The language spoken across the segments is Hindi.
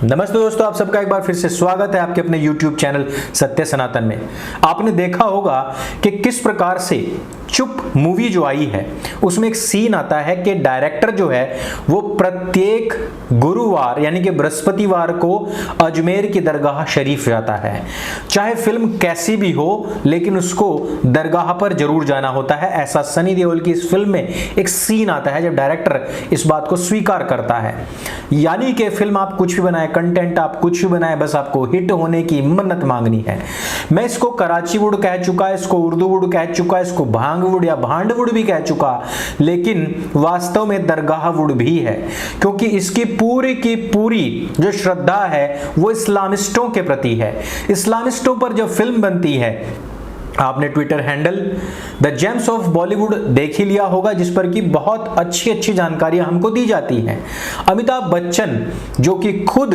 नमस्ते दोस्तों, आप सबका एक बार फिर से स्वागत है आपके अपने YouTube चैनल सत्य सनातन में। आपने देखा होगा कि किस प्रकार से चुप मूवी जो आई है उसमें एक सीन आता है कि डायरेक्टर जो है वो प्रत्येक गुरुवार यानी कि बृहस्पतिवार को अजमेर की दरगाह शरीफ जाता है। चाहे फिल्म कैसी भी हो लेकिन उसको दरगाह पर जरूर जाना होता है। ऐसा सनी देओल की इस फिल्म में एक सीन आता है जब डायरेक्टर इस बात को स्वीकार करता है। यानी कि फिल्म आप कुछ भी बनाए, कंटेंट आप कुछ भी बनाए, बस आपको हिट होने की मन्नत मांगनी है। मैं इसको कराची वुड कह चुका, इसको उर्दू वुड कह चुका, इसको भांगवुड या भांडवुड भी कह चुका, लेकिन वास्तव में दरगाह वुड भी है, क्योंकि इसकी पूरी की पूरी जो श्रद्धा है वो इस्लामिस्टों के प्रति है। इस्लामिस्टों पर जब फिल्म बनती है, आपने Twitter handle the James of Bollywood देख ही लिया होगा, जिस पर कि बहुत अच्छी जानकारियां हमको दी जाती हैं। अमिताभ बच्चन जो कि खुद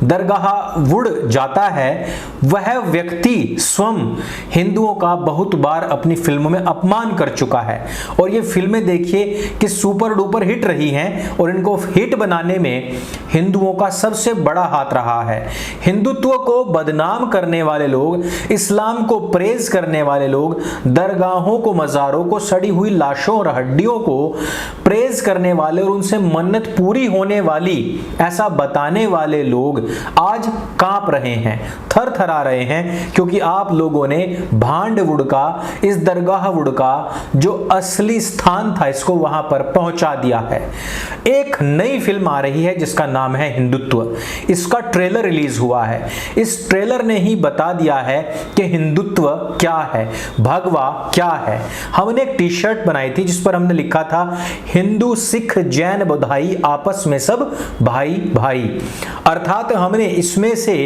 दरगाह वुड जाता है, वह व्यक्ति स्वयं हिंदुओं का बहुत बार अपनी फिल्मों में अपमान कर चुका है। और ये फिल्में देखिए कि सुपर डुपर हिट रही हैं और इनको हिट बनाने में हिंदुओं का सबसे बड़ा हाथ रहा है। हिंदुत्व को बदनाम करने वाले लोग, इस्लाम को प्रेज करने वाले लोग, दरगाहों को, मज़ारों को, सड़ी हुई लाशों और हड्डियों को प्रेज करने वाले और उनसे मन्नत पूरी होने वाली ऐसा बताने वाले लोग आज कांप रहे हैं, थर थरा रहे हैं, क्योंकि आप लोगों ने भांडवुड का, इस दरगाह वुड का जो असली स्थान था, इसको वहां पर पहुंचा दिया है। एक नई फिल्म आ रही है जिसका नाम है हिंदुत्व। इसका ट्रेलर रिलीज हुआ है। इस ट्रेलर ने ही बता दिया है कि हिंदुत्व क्या है, भगवा क्या है। हमने एक टी शर्ट बनाई थी जिस पर हमने लिखा था, हिंदू सिख जैन बधाई आपस में सब भाई भाई। अर्थात हमने इसमें से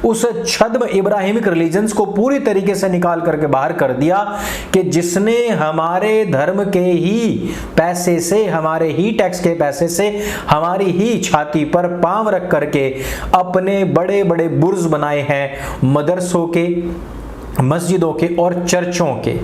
उस छद्म इब्राहिमिक रिलीजन्स को पूरी तरीके से निकाल करके बाहर कर दिया कि जिसने हमारे धर्म के ही पैसे से, हमारे ही टैक्स के पैसे से, हमारी ही छाती पर पांव रख करके अपने बड़े बड़े बुर्ज बनाए हैं मदरसों के, मस्जिदों के और चर्चों के।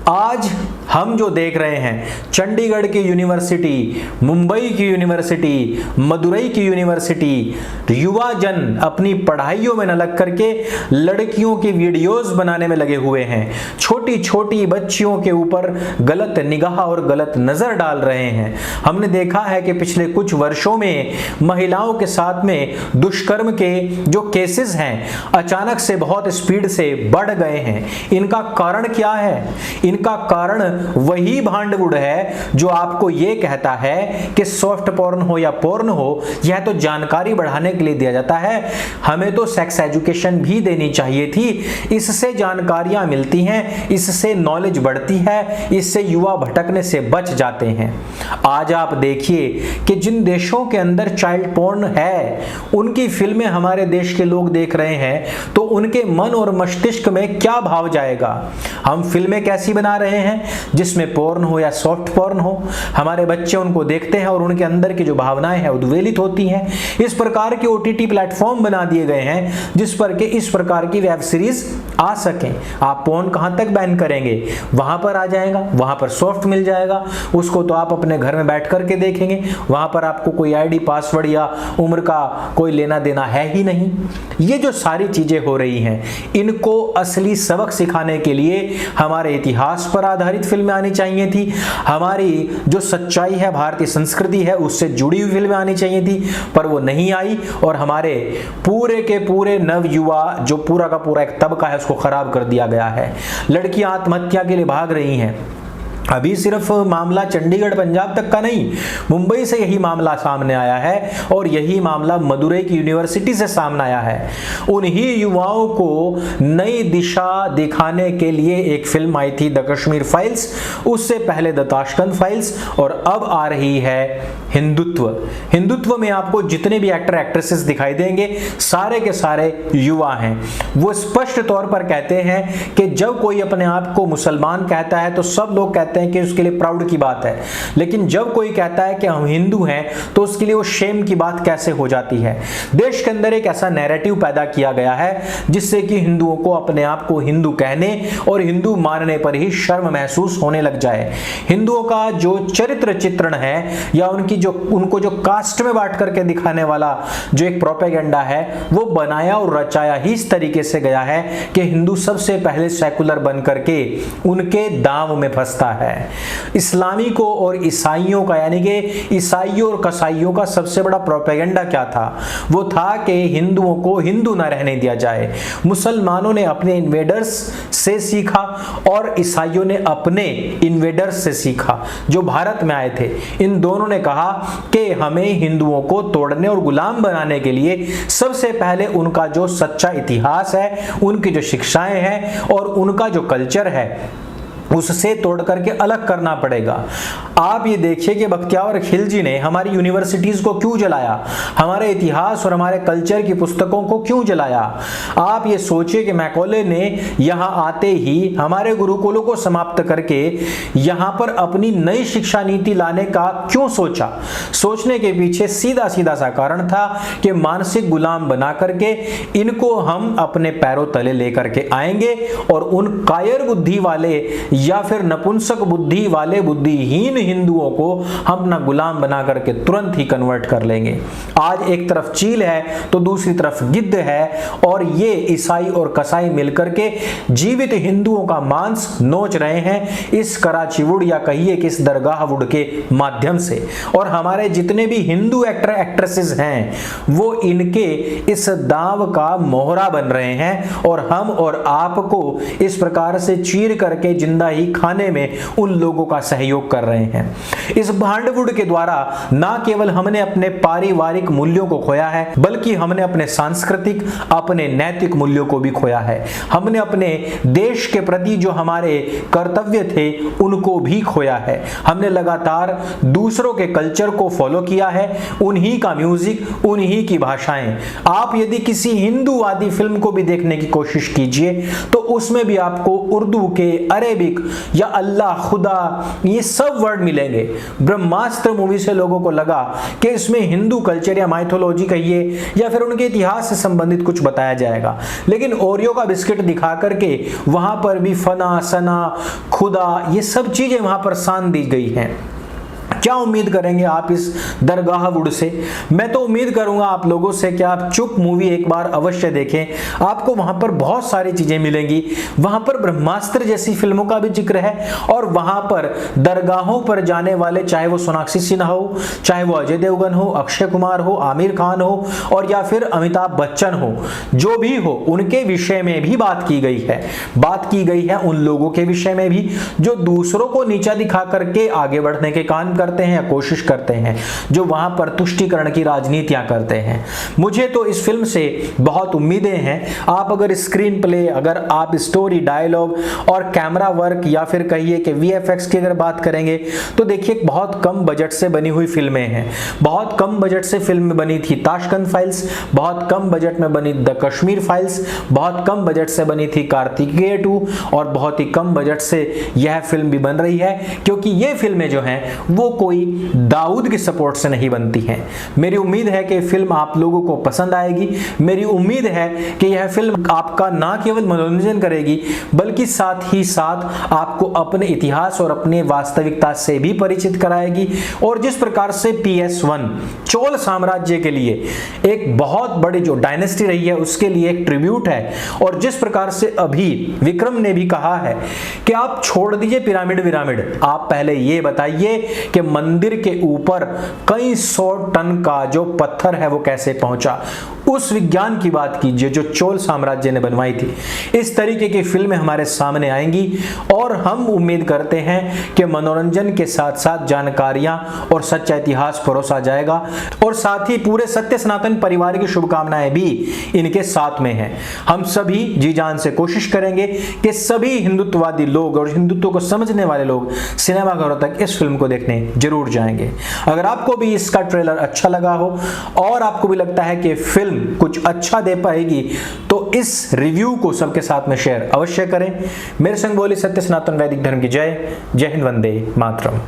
आज हम जो देख रहे हैं, चंडीगढ़ की यूनिवर्सिटी, मुंबई की यूनिवर्सिटी, मदुरई की यूनिवर्सिटी, युवा जन अपनी पढ़ाइयों में न लग करके लड़कियों की वीडियोस बनाने में लगे हुए हैं। छोटी छोटी बच्चियों के ऊपर गलत निगाह और गलत नजर डाल रहे हैं। हमने देखा है कि पिछले कुछ वर्षों में महिलाओं के साथ में दुष्कर्म के जो केसेस हैं अचानक से बहुत स्पीड से बढ़ गए हैं। इनका कारण क्या है? इनका कारण वही भांडवुड है जो आपको यह कहता है कि सॉफ्ट पॉर्न हो या पोर्न हो, यह तो जानकारी बढ़ाने के लिए दिया जाता है। हमें तो सेक्स एजुकेशन भी देनी चाहिए थी। इससे जानकारियां मिलती हैं, इससे नॉलेज बढ़ती है, इससे युवा भटकने से बच जाते हैं। आज आप देखिए कि जिन देशों के अंदर चाइल्ड पोर्न है, उनकी फिल्में हमारे देश के लोग देख रहे हैं तो उनके मन और मस्तिष्क में क्या भाव जाएगा। हम फिल्में कैसी बना रहे हैं जिसमें पोर्न हो या सॉफ्ट पोर्न हो, हमारे बच्चे उनको देखते हैं और उनके अंदर की जो भावनाएं हैं उद्वेलित होती हैं। इस प्रकार के OTT प्लेटफॉर्म बना दिए गए हैं जिस पर के इस प्रकार की वेब सीरीज आ सकें। आप पोर्न कहां तक बैन करेंगे? वहां पर आ जाएगा, वहां पर सॉफ्ट मिल जाएगा, उसको तो आप अपने घर में बैठ करके देखेंगे। वहां पर आपको कोई ID पासवर्ड या उम्र का कोई लेना देना है ही नहीं। ये जो सारी चीजें हो रही हैं, इनको असली सबक सिखाने के लिए हमारे इतिहास पर आधारित फिल्में आनी चाहिए थी। हमारी जो सच्चाई है, भारतीय संस्कृति है, उससे जुड़ी हुई फिल्में आनी चाहिए थी, पर वो नहीं आई और हमारे पूरे के पूरे नव युवा जो पूरा का पूरा एक तबका है उसको खराब कर दिया गया है। लड़कियां आत्महत्या के लिए भाग रही हैं। अभी सिर्फ मामला चंडीगढ़ पंजाब तक का नहीं, मुंबई से यही मामला सामने आया है और यही मामला मदुरई की यूनिवर्सिटी से सामने आया है। उन्हीं युवाओं को नई दिशा दिखाने के लिए एक फिल्म आई थी द कश्मीर फाइल्स, उससे पहले द ताशकंद फाइल्स और अब आ रही है हिंदुत्व। हिंदुत्व में आपको जितने भी एक्टर एक्ट्रेसेस दिखाई देंगे सारे के सारे युवा हैं। वो स्पष्ट तौर पर कहते हैं कि जब कोई अपने आप को मुसलमान कहता है तो सब लोग कहते कहते हैं कि उसके लिए प्राउड की बात है, लेकिन जब कोई कहता है कि हम हिंदू हैं तो उसके लिए वो शेम की बात कैसे हो जाती है। देश के अंदर एक ऐसा नैरेटिव पैदा किया गया है जिससे कि हिंदुओं को अपने आप को हिंदू कहने और हिंदू मानने पर ही शर्म महसूस होने लग जाए। हिंदुओं का जो चरित्र चित्रण है या उनको जो कास्ट में बांट करके दिखाने वाला जो एक प्रोपेगेंडा है वो बनाया और रचाया ही इस तरीके से गया है कि हिंदू सबसे पहले सेकुलर बन करके उनके दांव में फंसता है। इस्लामी को और ईसाइयों का, यानी कि ईसाइयों और कसाइयों का सबसे बड़ा प्रोपेगेंडा क्या था? वो था कि हिंदुओं को हिंदू ना रहने दिया जाए। मुसलमानों ने अपने इन्वेडर्स से सीखा और ईसाइयों ने अपने इन्वेडर्स से सीखा जो भारत में आए थे। इन दोनों ने कहा कि हमें हिंदुओं को तोड़ने और गुलाम बनाने के लिए सबसे पहले उनका जो सच्चा इतिहास है, उनकी जो शिक्षाएं हैं और उनका जो कल्चर है उससे तोड़ करके अलग करना पड़ेगा। आप ये देखिए कि बख्तियार खिलजी ने हमारी यूनिवर्सिटीज को क्यों जलाया, हमारे इतिहास और हमारे कल्चर की पुस्तकों को क्यों जलाया। आप ये सोचिए कि मैकॉले ने यहाँ आते ही हमारे गुरुकुलों को समाप्त करके यहाँ पर अपनी नई शिक्षा नीति लाने का क्यों सोचा। सोचने के पीछे सीधा सीधा सा कारण था कि मानसिक गुलाम बना करके इनको हम अपने पैरों तले लेकर के आएंगे और उन कायर बुद्धि वाले या फिर नपुंसक बुद्धि वाले बुद्धिहीन हिंदुओं को हम अपना गुलाम बना करके तुरंत ही कन्वर्ट कर लेंगे। आज एक तरफ चील है तो दूसरी तरफ गिद्ध है और ये ईसाई और कसाई मिलकर के जीवित हिंदुओं का मांस नोच रहे हैं इस कराची वुड या कहिए कि इस दरगाह वुड के माध्यम से। और हमारे जितने भी हिंदू एक्टर एक्ट्रेसेस हैं वो इनके इस दांव का मोहरा बन रहे हैं और हम और आपको इस प्रकार से चीर करके जिंदा ही खाने में उन लोगों का सहयोग कर रहे हैं। इस भांडवुड के द्वारा ना केवल हमने अपने पारिवारिक मूल्यों को खोया है बल्कि हमने अपने सांस्कृतिक, अपने नैतिक मूल्यों को भी खोया है। हमने अपने देश के प्रति जो हमारे कर्तव्य थे उनको भी खोया है। हमने लगातार दूसरों के कल्चर को फॉलो किया है, उन्हीं का म्यूजिक, उन्हीं की भाषाएं। आप यदि किसी हिंदूवादी फिल्म को भी देखने की कोशिश कीजिए तो उसमें भी आपको उर्दू के, अरेबिक या अल्लाह, खुदा, ये सब वर्ड मिलेंगे। ब्रह्मास्त्र मूवी से लोगों को लगा कि इसमें हिंदू कल्चर या माइथोलॉजी कहिए या फिर उनके इतिहास से संबंधित कुछ बताया जाएगा, लेकिन ओरियो का बिस्किट दिखा करके वहां पर भी फना, सना, खुदा, ये सब चीजें वहां पर सान दी गई हैं। क्या उम्मीद करेंगे आप इस दरगाह वुड से? मैं तो उम्मीद करूंगा आप लोगों से कि आप चुप मूवी एक बार अवश्य देखें। आपको वहां पर बहुत सारी चीजें मिलेंगी। वहां पर ब्रह्मास्त्र जैसी फिल्मों का भी जिक्र है और वहां पर दरगाहों पर जाने वाले, चाहे वो सोनाक्षी सिन्हा हो, चाहे वो अजय देवगन हो, अक्षय कुमार हो, आमिर खान हो और या फिर अमिताभ बच्चन हो, जो भी हो, उनके विषय में भी बात की गई है। बात की गई है उन लोगों के विषय में भी जो दूसरों को नीचा दिखा करके आगे बढ़ने के काम करते हैं या कोशिश करते हैं, जो वहां पर तुष्टीकरण की राजनीतियां करते हैं। मुझे तो इस फिल्म से बहुत उम्मीदें हैं। आप अगर स्क्रीन प्ले, अगर आप स्टोरी, डायलॉग और कैमरा वर्क या फिर कहिए कि वीएफएक्स की अगर बात करेंगे तो देखिए बहुत कम बजट से बनी हुई फिल्में हैं। बहुत कम बजट से फिल्म बनी थी ताशकंद फाइल्स, बहुत कम बजट में बनी द कश्मीर फाइल्स, बहुत कम बजट से बनी थी कार्तिकेय 2 और बहुत ही कम बजट से यह फिल्म भी बन रही है, क्योंकि ये फिल्में जो हैं वो कोई दाऊद की सपोर्ट से नहीं बनती हैं। मेरी उम्मीद है कि फिल्म आप लोगों को पसंद आएगी। मेरी उम्मीद है कि यह फिल्म आपका ना केवल मनोरंजन करेगी बल्कि साथ ही साथ आपको अपने इतिहास और अपने वास्तविकता से भी परिचित कराएगी। और जिस प्रकार से PS1 चोल साम्राज्य के लिए एक बहुत बड़ी जो डायनेस्टी रही है उसके लिए एक ट्रिब्यूट है, और जिस प्रकार से अभी विक्रम ने भी कहा है कि आप छोड़ दीजिए पिरामिड विरामिड, आप पहले ये बताइए कि मंदिर के ऊपर कई 100 टन का जो पत्थर है वो कैसे पहुंचा। उस विज्ञान की बात कीजिए जो चोल साम्राज्य ने बनवाई थी। इस तरीके की फिल्में हमारे सामने आएंगी और हम उम्मीद करते हैं कि मनोरंजन के साथ साथ जानकारियां और सच्चा इतिहास परोसा जाएगा, और साथ ही पूरे सत्य सनातन परिवार की शुभकामनाएं भी इनके साथ में हैं। हम सभी जी जान से कोशिश करेंगे कि सभी हिंदुत्ववादी लोग और हिंदुत्व को समझने वाले लोग सिनेमाघरों तक इस फिल्म को देखने जरूर जाएंगे। अगर आपको भी इसका ट्रेलर अच्छा लगा हो और आपको भी लगता है कि फिल्म कुछ अच्छा दे पाएगी तो इस रिव्यू को सबके साथ में शेयर अवश्य करें। मेरे संग बोली सत्य सनातन वैदिक धर्म की जय। जय हिंद, वंदे मातरम।